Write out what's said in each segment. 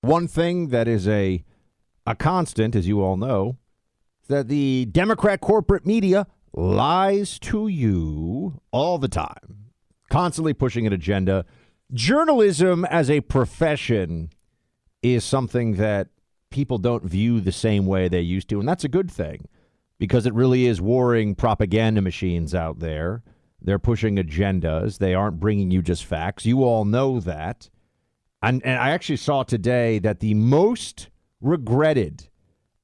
One thing that is a constant, as you all know, is that the Democrat corporate media lies to you all the time, constantly pushing an agenda. Journalism as a profession is something that people don't view the same way they used to, and that's a good thing because it really is warring propaganda machines out there. They're pushing agendas. They aren't bringing you just facts. You all know that. And I actually saw today that the most regretted,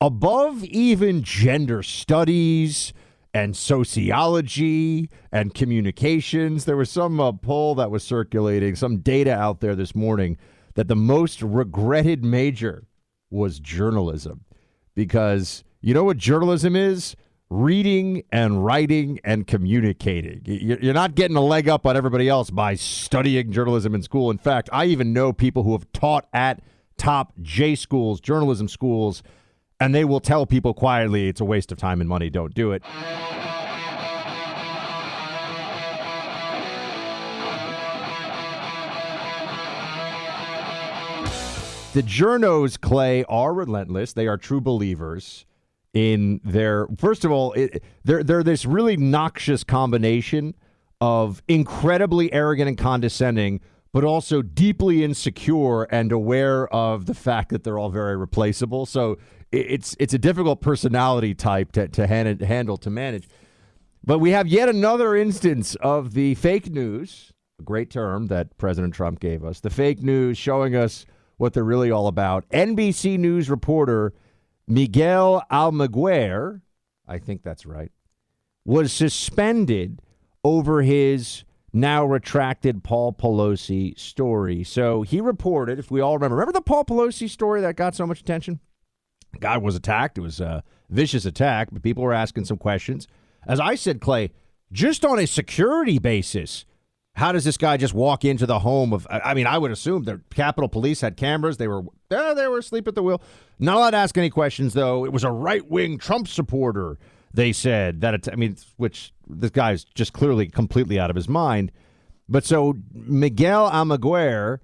above even gender studies and sociology and communications, there was some poll that was circulating, some data out there this morning, that the most regretted major was journalism. Because you know what journalism is? Reading and writing and communicating. You're not getting a leg up on everybody else by studying journalism in school. In fact, I even know people who have taught at top J schools, journalism schools, and they will tell people quietly it's a waste of time and money. Don't do it. The journos, Clay, are relentless. They are true believers in their, first of all, they're this really noxious combination of incredibly arrogant and condescending, but also deeply insecure and aware of the fact that they're all very replaceable. So it's a difficult personality type to handle, to manage. But we have yet another instance of the fake news, a great term that President Trump gave us, the fake news showing us what they're really all about. NBC News reporter Miguel Almaguer, I think that's right, was suspended over his now retracted Paul Pelosi story. So he reported, if we all remember the Paul Pelosi story that got so much attention? The guy was attacked. It was a vicious attack, but people were asking some questions. As I said, Clay, just on a security basis, how does this guy just walk into the home of, I mean, I would assume the Capitol Police had cameras. They were asleep at the wheel. Not allowed to ask any questions, though. It was a right-wing Trump supporter, they said. Which this guy's just clearly completely out of his mind. But so Miguel Almaguer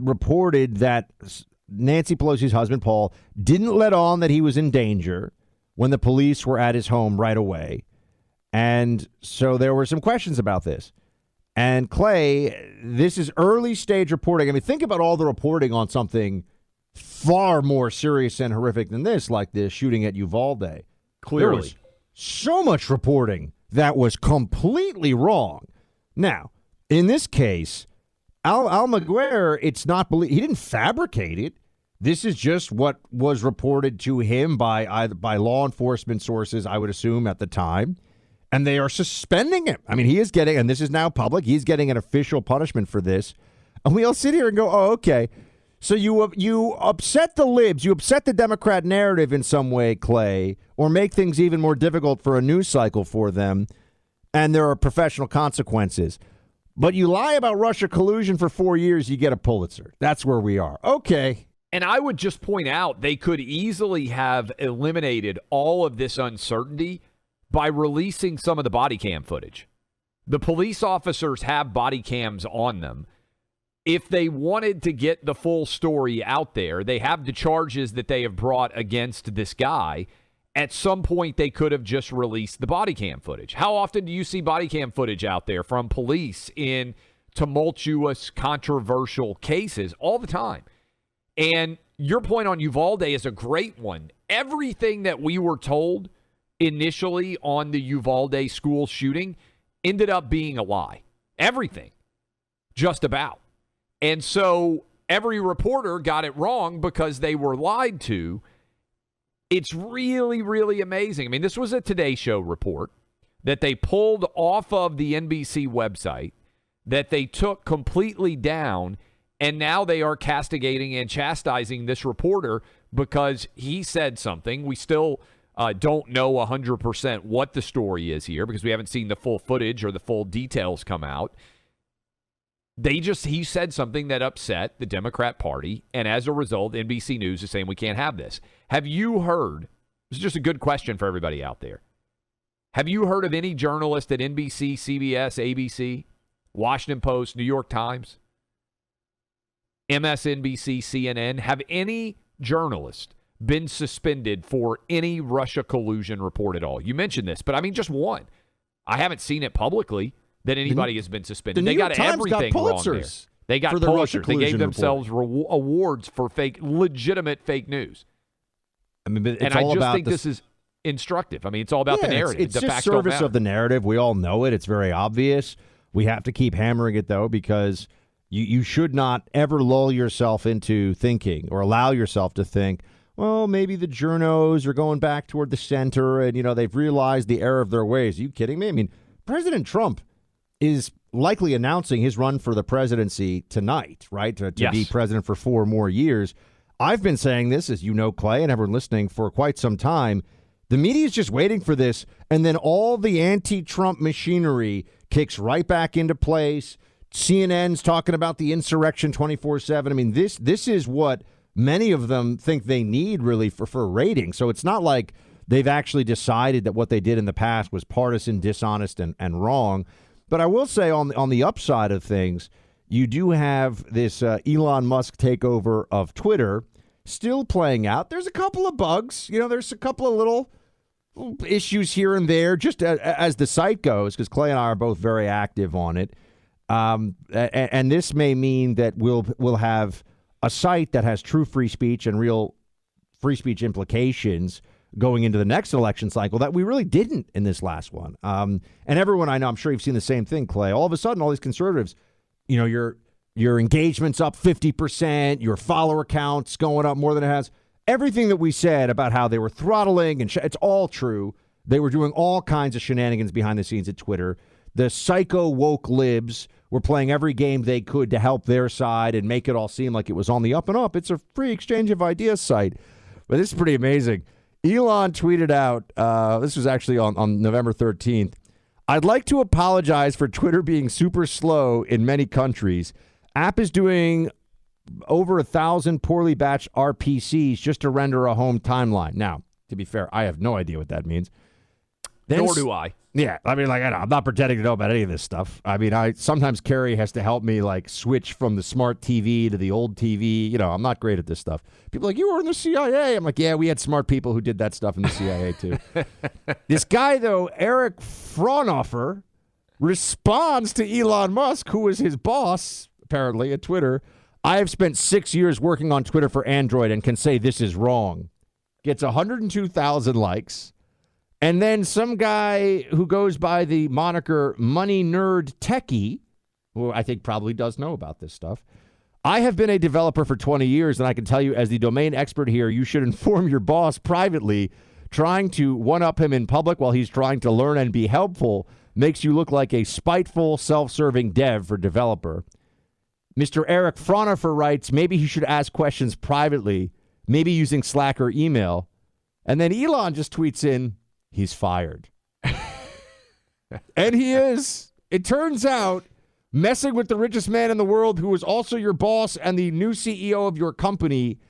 reported that Nancy Pelosi's husband, Paul, didn't let on that he was in danger when the police were at his home right away. And so there were some questions about this. And Clay, this is early stage reporting. I mean, think about all the reporting on something far more serious and horrific than this, like the shooting at Uvalde. Clearly. There was so much reporting that was completely wrong. Now, in this case, Almaguer, it's not he didn't fabricate it. This is just what was reported to him by law enforcement sources, I would assume, at the time. And they are suspending him. I mean, he is getting, and this is now public, he's getting an official punishment for this. And we all sit here and go, oh, okay. So you upset the libs, you upset the Democrat narrative in some way, Clay, or make things even more difficult for a news cycle for them, and there are professional consequences. But you lie about Russia collusion for 4 years, you get a Pulitzer. That's where we are. Okay. And I would just point out they could easily have eliminated all of this uncertainty by releasing some of the body cam footage. The police officers have body cams on them. If they wanted to get the full story out there, they have the charges that they have brought against this guy. At some point, they could have just released the body cam footage. How often do you see body cam footage out there from police in tumultuous, controversial cases? All the time. And your point on Uvalde is a great one. Everything that we were told initially on the Uvalde school shooting ended up being a lie. Everything. Just about. And so every reporter got it wrong because they were lied to. It's really, really amazing. I mean, this was a Today Show report that they pulled off of the NBC website, that they took completely down, and now they are castigating and chastising this reporter because he said something. We still don't know 100% what the story is here because we haven't seen the full footage or the full details come out. He said something that upset the Democrat Party, and as a result, NBC News is saying we can't have this. Have you heard, this is just a good question for everybody out there, have you heard of any journalist at NBC, CBS, ABC, Washington Post, New York Times, MSNBC, CNN, have any journalist been suspended for any Russia collusion report at all? You mentioned this, but I mean just one. I haven't seen it publicly that anybody has been suspended. They got everything wrong there. They got Pulitzers. They gave themselves awards for legitimate fake news. I mean, it's and all I just about think this is instructive. I mean, it's all about the narrative. It's just service of the narrative. We all know it. It's very obvious. We have to keep hammering it, though, because you should not ever lull yourself into thinking or allow yourself to think, well, maybe the journos are going back toward the center and, they've realized the error of their ways. Are you kidding me? I mean, President Trump is likely announcing his run for the presidency tonight, right, to be president for 4 more years. I've been saying this, as you know, Clay, and everyone listening, for quite some time. The media is just waiting for this, and then all the anti-Trump machinery kicks right back into place. CNN's talking about the insurrection 24/7. I mean, this is what many of them think they need, really, for ratings. So it's not like they've actually decided that what they did in the past was partisan, dishonest, and wrong. But I will say on the upside of things, you do have this Elon Musk takeover of Twitter still playing out. There's a couple of bugs. There's a couple of little issues here and there, just as the site goes, because Clay and I are both very active on it. And this may mean that we'll have a site that has true free speech and real free speech implications going into the next election cycle that we really didn't in this last one. And everyone I know, I'm sure you've seen the same thing, Clay. All of a sudden, all these conservatives, your engagement's up 50%, your follower count's going up more than it has. Everything that we said about how they were throttling, and it's all true. They were doing all kinds of shenanigans behind the scenes at Twitter. The psycho woke libs were playing every game they could to help their side and make it all seem like it was on the up and up. It's a free exchange of ideas site. But this is pretty amazing. Elon tweeted out, this was actually on November 13th, "I'd like to apologize for Twitter being super slow in many countries. App is doing over 1,000 poorly batched RPCs just to render a home timeline." Now, to be fair, I have no idea what that means. Nor do I. Yeah, I mean, I'm not pretending to know about any of this stuff. I mean, sometimes Carrie has to help me, switch from the smart TV to the old TV. I'm not great at this stuff. People are like, you were in the CIA. I'm like, yeah, we had smart people who did that stuff in the CIA, too. This guy, though, Eric Fraunhofer, responds to Elon Musk, who is his boss, apparently, at Twitter. "I have spent 6 years working on Twitter for Android and can say this is wrong." Gets 102,000 likes. And then some guy who goes by the moniker Money Nerd Techie, who I think probably does know about this stuff. "I have been a developer for 20 years, and I can tell you as the domain expert here, you should inform your boss privately. Trying to one-up him in public while he's trying to learn and be helpful makes you look like a spiteful, self-serving dev for developer." Mr. Eric Fraunhofer writes, maybe he should ask questions privately, maybe using Slack or email. And then Elon just tweets in, "He's fired." And he is. It turns out messing with the richest man in the world, who is also your boss and the new CEO of your company,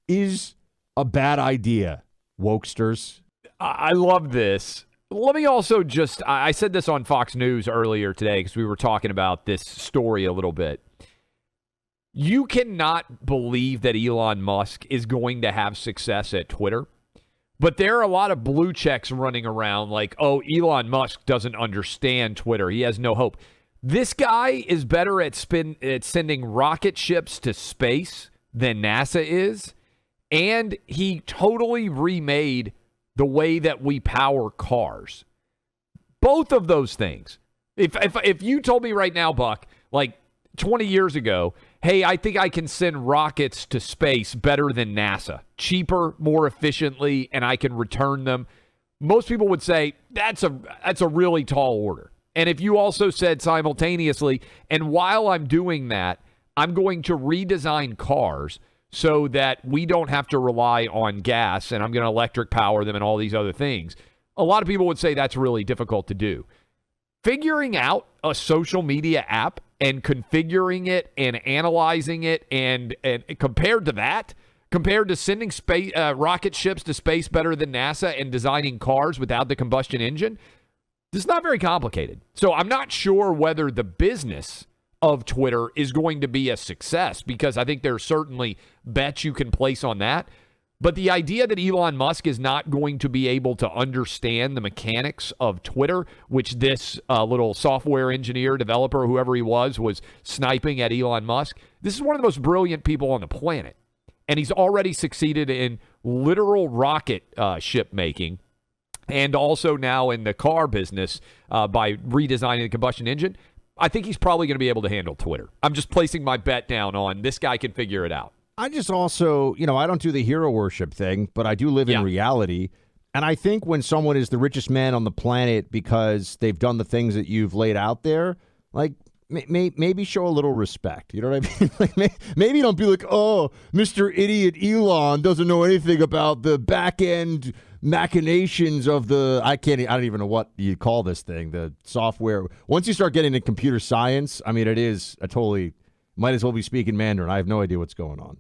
is a bad idea, wokesters. I love this. Let me also I said this on Fox News earlier today because we were talking about this story a little bit. You cannot believe that Elon Musk is going to have success at Twitter. But there are a lot of blue checks running around like, oh, Elon Musk doesn't understand Twitter. He has no hope. This guy is better at sending rocket ships to space than NASA is. And he totally remade the way that we power cars. Both of those things. If you told me right now, Buck, 20 years ago, hey, I think I can send rockets to space better than NASA. Cheaper, more efficiently, and I can return them. Most people would say, that's a really tall order. And if you also said simultaneously, and while I'm doing that, I'm going to redesign cars so that we don't have to rely on gas, and I'm going to electric power them and all these other things. A lot of people would say that's really difficult to do. Figuring out a social media app and configuring it and analyzing it and compared to sending rocket ships to space better than NASA and designing cars without the combustion engine, this is not very complicated. So I'm not sure whether the business of Twitter is going to be a success, because I think there's certainly bets you can place on that. But the idea that Elon Musk is not going to be able to understand the mechanics of Twitter, which this little software engineer, developer, whoever he was sniping at Elon Musk, this is one of the most brilliant people on the planet. And he's already succeeded in literal rocket ship making, and also now in the car business by redesigning the combustion engine. I think he's probably going to be able to handle Twitter. I'm just placing my bet down on this guy can figure it out. I just also, I don't do the hero worship thing, but I do live in reality. And I think when someone is the richest man on the planet because they've done the things that you've laid out there, like, maybe show a little respect. You know what I mean? Like, maybe don't be like, oh, Mr. Idiot Elon doesn't know anything about the back end machinations of I don't even know what you call this thing, the software. Once you start getting into computer science, I mean, it is might as well be speaking Mandarin. I have no idea what's going on.